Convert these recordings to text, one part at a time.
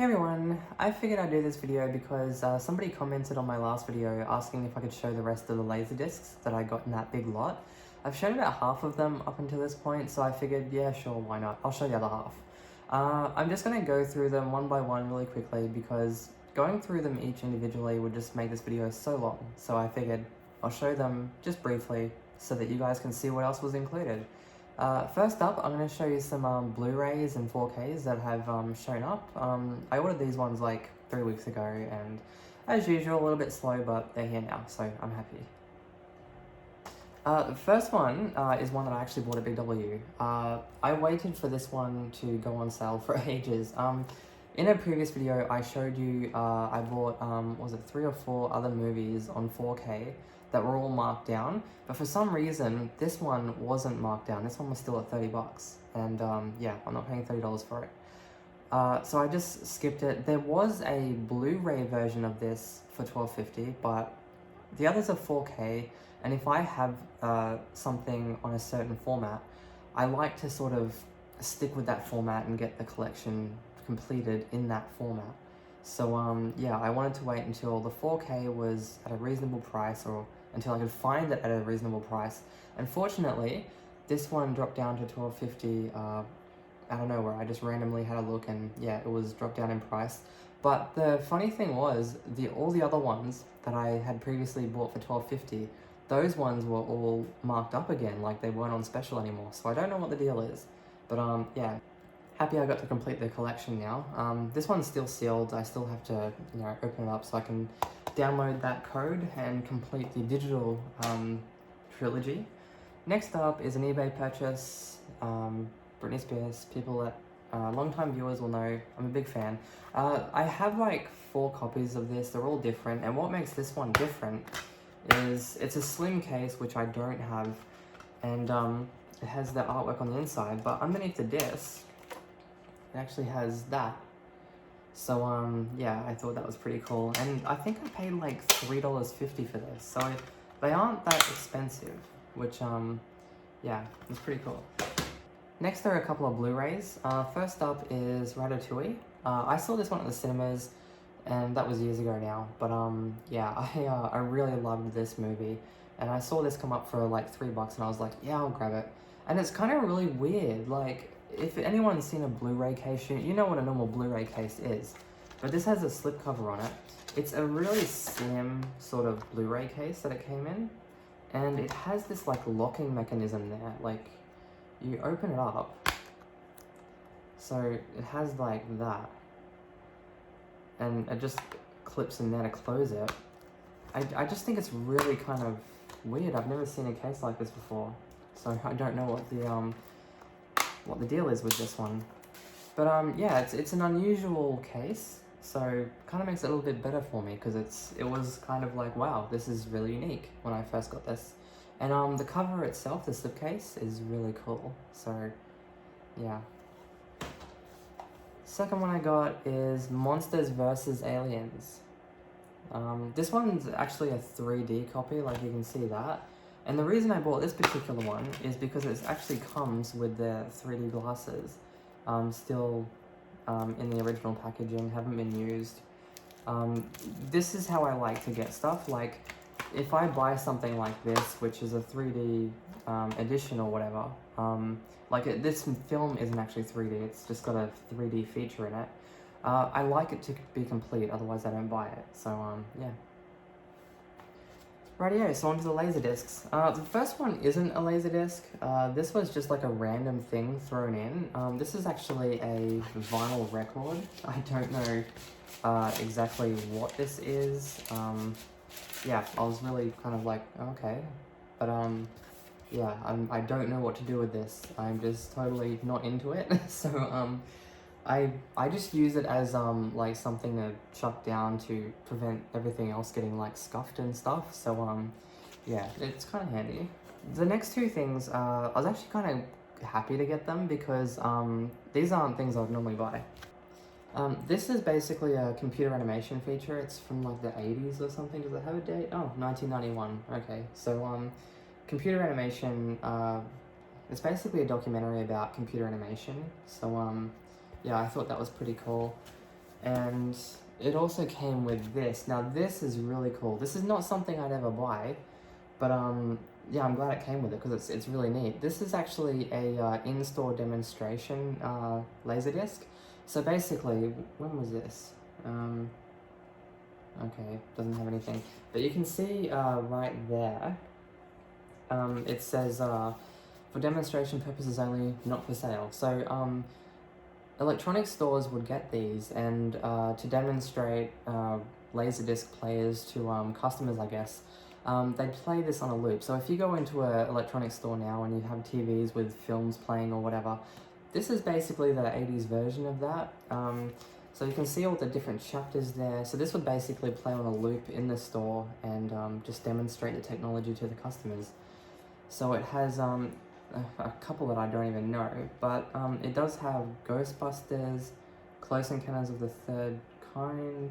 Hey everyone, I figured I'd do this video because somebody commented on my last video asking if I could show the rest of the laser discs that I got in that big lot. I've shown about half of them up until this point, so I figured, yeah, sure, why not? I'll show the other half. I'm just going to go through them one by one really quickly because going through them each individually would just make this video so long. So I figured I'll show them just briefly so that you guys can see what else was included. First up, I'm going to show you some Blu-rays and 4Ks that have shown up. I ordered these ones like 3 weeks ago, and as usual, a little bit slow, but they're here now, so I'm happy. The first one is one that I actually bought at Big W. I waited for this one to go on sale for ages. In a previous video, I showed you I bought, was it 3 or 4 other movies on 4K that were all marked down, but for some reason, this one wasn't marked down. This one was still at 30 bucks, and yeah, I'm not paying $30 for it. So I just skipped it. There was a Blu-ray version of this for $12.50, but the others are 4K, and if I have something on a certain format, I like to sort of stick with that format and get the collection completed in that format. So yeah, I wanted to wait until the 4K was at a reasonable price, or until I could find it at a reasonable price. And fortunately, this one dropped down to $12.50 out of nowhere. I just randomly had a look, and yeah, it was dropped down in price. But the funny thing was, all the other ones that I had previously bought for $12.50, those ones were all marked up again, like they weren't on special anymore. So I don't know what the deal is, but yeah. Happy I got to complete the collection now. This one's still sealed. I still have to, open it up so I can download that code and complete the digital trilogy. Next up is an eBay purchase. Britney Spears. People that long-time viewers will know I'm a big fan. I have like 4 copies of this. They're all different, and what makes this one different is it's a slim case, which I don't have, and it has the artwork on the inside, but underneath the disc it actually has that. So yeah, I thought that was pretty cool, and I think I paid like $3.50 for this, so they aren't that expensive, which yeah, it's pretty cool. Next, there are a couple of Blu-rays. First up is Ratatouille. I saw this one at the cinemas, and that was years ago now, but yeah, I really loved this movie, and I saw this come up for like $3, and I was like, yeah, I'll grab it. And it's kind of really weird, like, if anyone's seen a Blu-ray case, you know what a normal Blu-ray case is, but this has a slipcover on it. It's a really slim sort of Blu-ray case that it came in, and it has this like locking mechanism there. Like, you open it up, so it has like that, and it just clips in there to close it. I just think it's really kind of weird. I've never seen a case like this before, so I don't know what the deal is with this one. But yeah, it's an unusual case, so kind of makes it a little bit better for me, because it was kind of like, wow, this is really unique when I first got this. And the cover itself, the slipcase, is really cool, so yeah. Second one I got is Monsters vs. Aliens. This one's actually a 3D copy, like you can see that. And the reason I bought this particular one is because it actually comes with the 3D glasses, still in the original packaging, haven't been used. This is how I like to get stuff. Like, if I buy something like this, which is a 3D edition or whatever, this film isn't actually 3D, it's just got a 3D feature in it. I like it to be complete, otherwise I don't buy it. So yeah. Rightio, so onto the laserdiscs. The first one isn't a laserdisc. This was just like a random thing thrown in. This is actually a vinyl record. I don't know exactly what this is. Yeah, I was really kind of like, okay. But yeah, I don't know what to do with this. I'm just totally not into it. So I just use it as like something to chuck down to prevent everything else getting like scuffed and stuff. So yeah, it's kind of handy. The next 2 things, I was actually kind of happy to get them because these aren't things I would normally buy. This is basically a computer animation feature. It's from like the 80s or something. Does it have a date? Oh, 1991. Okay, so computer animation, it's basically a documentary about computer animation. So yeah, I thought that was pretty cool. And it also came with this. Now this is really cool. This is not something I'd ever buy, but yeah, I'm glad it came with it because it's really neat. This is actually a in-store demonstration laserdisc. So basically, when was this? Okay, doesn't have anything. But you can see right there, it says for demonstration purposes only, not for sale. So electronic stores would get these and to demonstrate laserdisc players to customers, I guess. They'd play this on a loop. So if you go into an electronic store now and you have TVs with films playing or whatever, this is basically the 80s version of that. So you can see all the different chapters there. So this would basically play on a loop in the store and just demonstrate the technology to the customers. So it has a couple that I don't even know, but it does have Ghostbusters, Close Encounters of the Third Kind,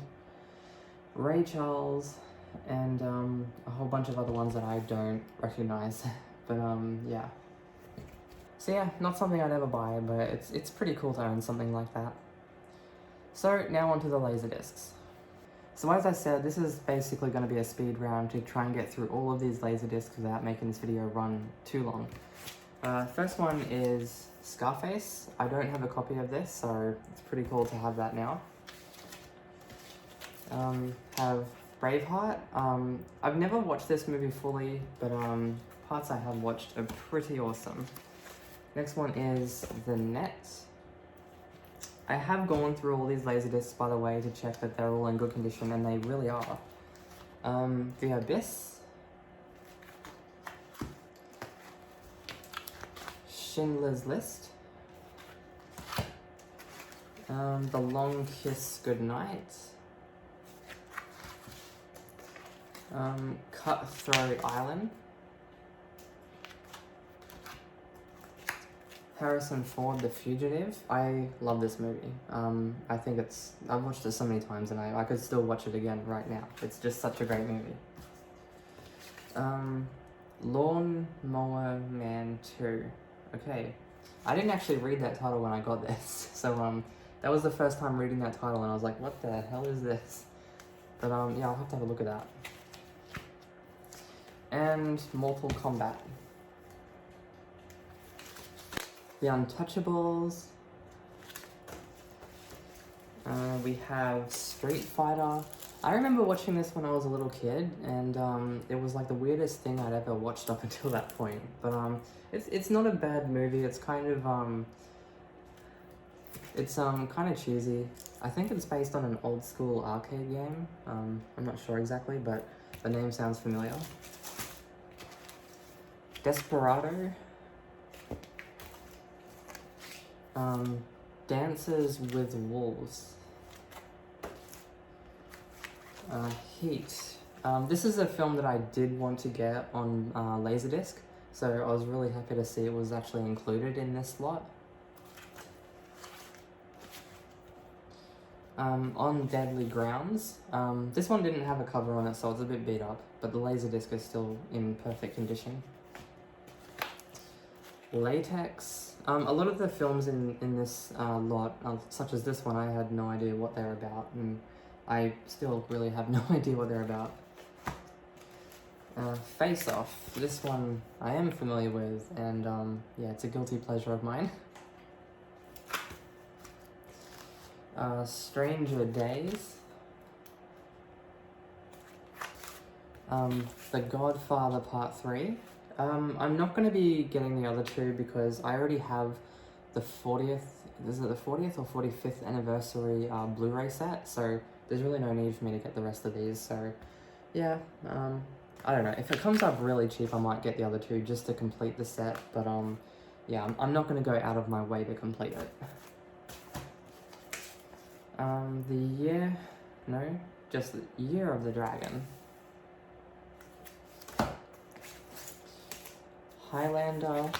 Ray Charles, and a whole bunch of other ones that I don't recognize. But yeah. So yeah, not something I'd ever buy, but it's pretty cool to own something like that. So now onto the laserdiscs. So as I said, this is basically going to be a speed round to try and get through all of these laserdiscs without making this video run too long. First one is Scarface. I don't have a copy of this, so it's pretty cool to have that now. Have Braveheart. I've never watched this movie fully, but parts I have watched are pretty awesome. Next one is The Net. I have gone through all these laserdiscs, by the way, to check that they're all in good condition, and they really are. The Abyss. Schindler's List. The Long Kiss Goodnight. Cutthroat Island. Harrison Ford, The Fugitive. I love this movie. I think I've watched it so many times and I could still watch it again right now. It's just such a great movie. Lawn Mower Man 2. Okay. I didn't actually read that title when I got this. So that was the first time reading that title and I was like, what the hell is this? But yeah, I'll have to have a look at that. And Mortal Kombat. The Untouchables. We have Street Fighter. I remember watching this when I was a little kid, and it was like the weirdest thing I'd ever watched up until that point. But it's not a bad movie. It's kind of kind of cheesy. I think it's based on an old school arcade game. I'm not sure exactly, but the name sounds familiar. Desperado. Dances with Wolves. Heat. This is a film that I did want to get on Laserdisc, so I was really happy to see it was actually included in this lot. On Deadly Grounds. This one didn't have a cover on it, so it's a bit beat up, but the Laserdisc is still in perfect condition. Latex. A lot of the films in this lot, such as this one, I had no idea what they're about, and I still really have no idea what they're about. Face Off. This one I am familiar with, and yeah, it's a guilty pleasure of mine. Stranger Days. The Godfather Part 3. I'm not going to be getting the other two because I already have the 40th, is it the 40th or 45th anniversary Blu-ray set, so there's really no need for me to get the rest of these, so yeah, I don't know, if it comes up really cheap I might get the other two just to complete the set, but yeah, I'm not going to go out of my way to complete it. Just the Year of the Dragon. Highlander,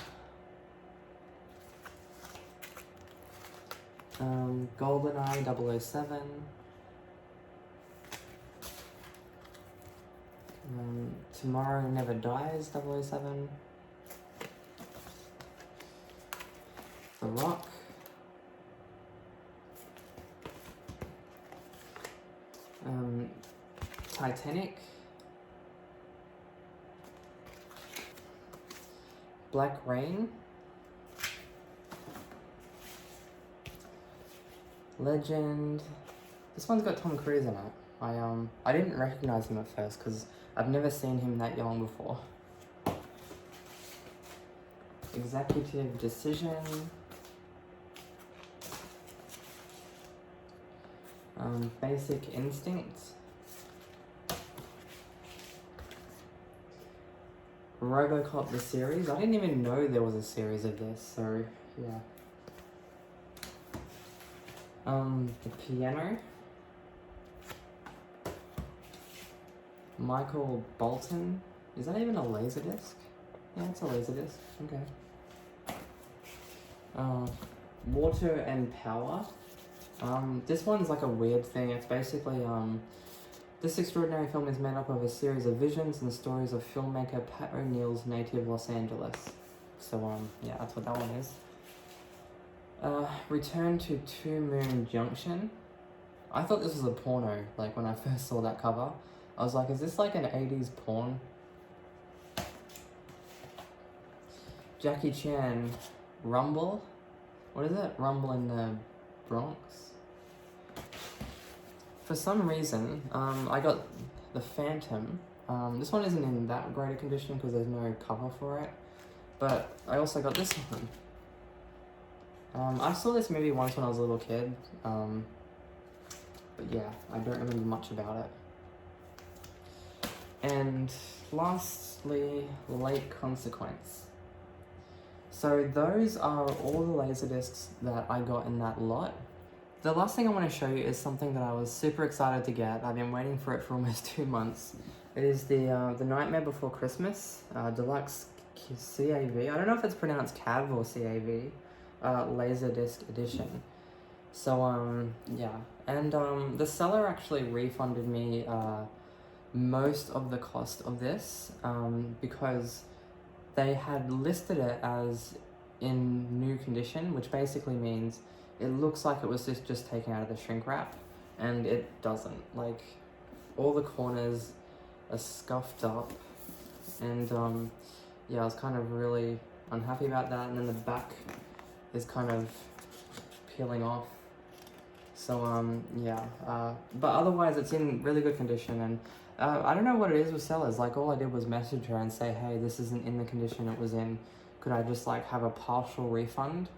GoldenEye 007, Tomorrow Never Dies 007, The Rock, Titanic, Black Rain, Legend. This one's got Tom Cruise in it. I didn't recognize him at first because I've never seen him that young before. Executive Decision. Basic Instinct. RoboCop the series. I didn't even know there was a series of this, so yeah. The Piano. Michael Bolton. Is that even a laserdisc? Yeah, it's a laserdisc. Okay. Water and Power. This one's like a weird thing. It's basically, this extraordinary film is made up of a series of visions and stories of filmmaker Pat O'Neill's native Los Angeles. So, yeah, that's what that one is. Return to Two Moon Junction. I thought this was a porno, like, when I first saw that cover. I was like, is this like an 80s porn? Jackie Chan, Rumble. What is it? Rumble in the Bronx. For some reason, I got The Phantom. This one isn't in that great a condition because there's no cover for it. But I also got this one. I saw this movie once when I was a little kid. But yeah, I don't remember much about it. And lastly, Late Consequence. So those are all the laserdiscs that I got in that lot. The last thing I want to show you is something that I was super excited to get. I've been waiting for it for almost 2 months. It is the Nightmare Before Christmas Deluxe CAV. I don't know if it's pronounced CAV or CAV. Laserdisc edition. So yeah, and the seller actually refunded me most of the cost of this because they had listed it as in new condition, which basically means it looks like it was just taken out of the shrink wrap, and it doesn't. Like, all the corners are scuffed up, and yeah, I was kind of really unhappy about that. And then the back is kind of peeling off. So yeah, but otherwise it's in really good condition. And I don't know what it is with sellers. Like, all I did was message her and say, hey, this isn't in the condition it was in. Could I just like have a partial refund?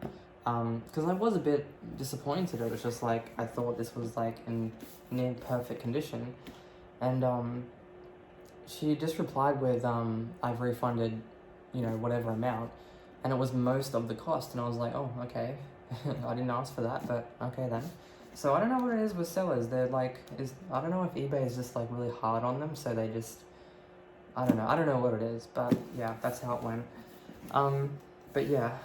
Because I was a bit disappointed. It was just like, I thought this was like in near perfect condition. And she just replied with, I've refunded, you know, whatever amount. And it was most of the cost. And I was like, oh, okay. I didn't ask for that, but okay then. So I don't know what it is with sellers. They're like, I don't know if eBay is just like really hard on them. So they just, I don't know what it is, but yeah, that's how it went. But yeah,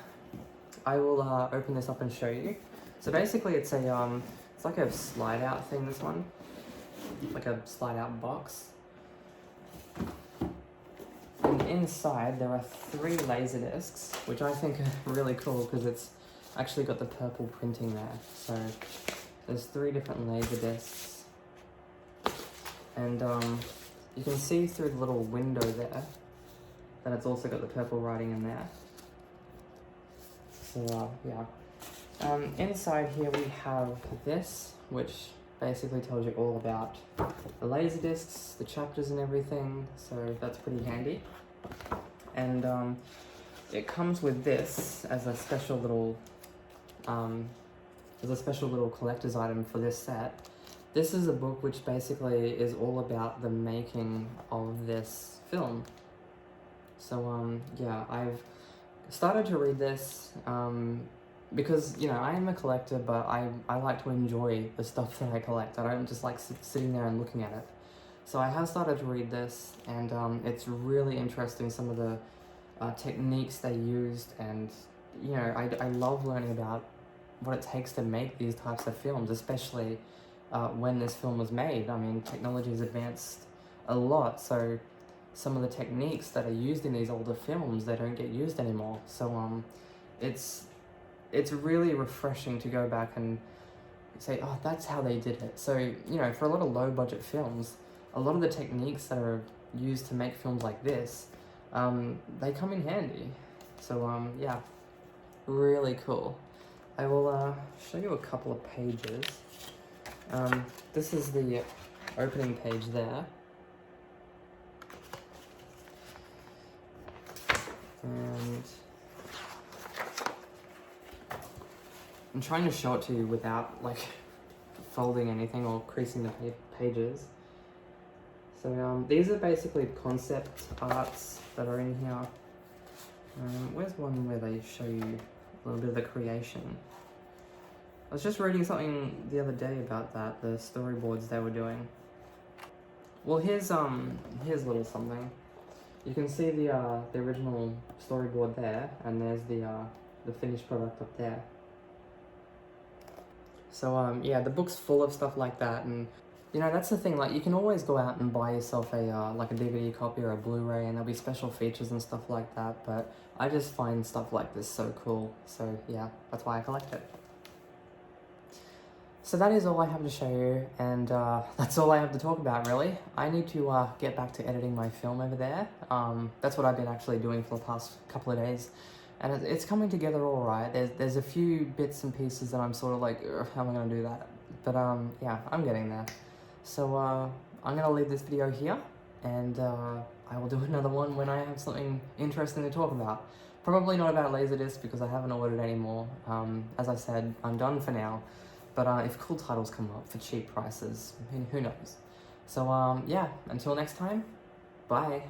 I will open this up and show you. So basically it's a, it's like a slide out thing, this one. Like a slide out box. And inside there are 3 laser discs, which I think are really cool because it's actually got the purple printing there. So there's 3 different laser discs. And you can see through the little window there that it's also got the purple writing in there. So yeah. Inside here we have this, which basically tells you all about the laser discs, the chapters and everything, so that's pretty handy. And it comes with this as a special little collector's item for this set. This is a book which basically is all about the making of this film. So yeah, I've started to read this because, you know, I am a collector, but I like to enjoy the stuff that I collect. I don't just like sitting there and looking at it. So I have started to read this, and it's really interesting, some of the techniques they used, and, you know, I love learning about what it takes to make these types of films, especially when this film was made. I mean, technology has advanced a lot, so some of the techniques that are used in these older films, they don't get used anymore. So it's really refreshing to go back and say, oh, that's how they did it. So, you know, for a lot of low budget films, a lot of the techniques that are used to make films like this, they come in handy. So yeah, really cool. I will show you a couple of pages. This is the opening page there. And I'm trying to show it to you without like folding anything or creasing the pages. So these are basically concept arts that are in here. Where's one where they show you a little bit of the creation? I was just reading something the other day about that, the storyboards they were doing. Well, here's a little something. You can see the original storyboard there, and there's the finished product up there. So yeah, the book's full of stuff like that, and you know, that's the thing, like you can always go out and buy yourself a like a DVD copy or a Blu-ray, and there'll be special features and stuff like that, but I just find stuff like this so cool. So yeah, that's why I collect it. So that is all I have to show you, and that's all I have to talk about, really. I need to get back to editing my film over there. That's what I've been actually doing for the past couple of days, and it's coming together all right. There's a few bits and pieces that I'm sort of like, how am I going to do that? But yeah, I'm getting there. So I'm going to leave this video here, and I will do another one when I have something interesting to talk about. Probably not about Laserdisc, because I haven't ordered any more. As I said, I'm done for now. But if cool titles come up for cheap prices, who knows? So yeah, until next time, bye.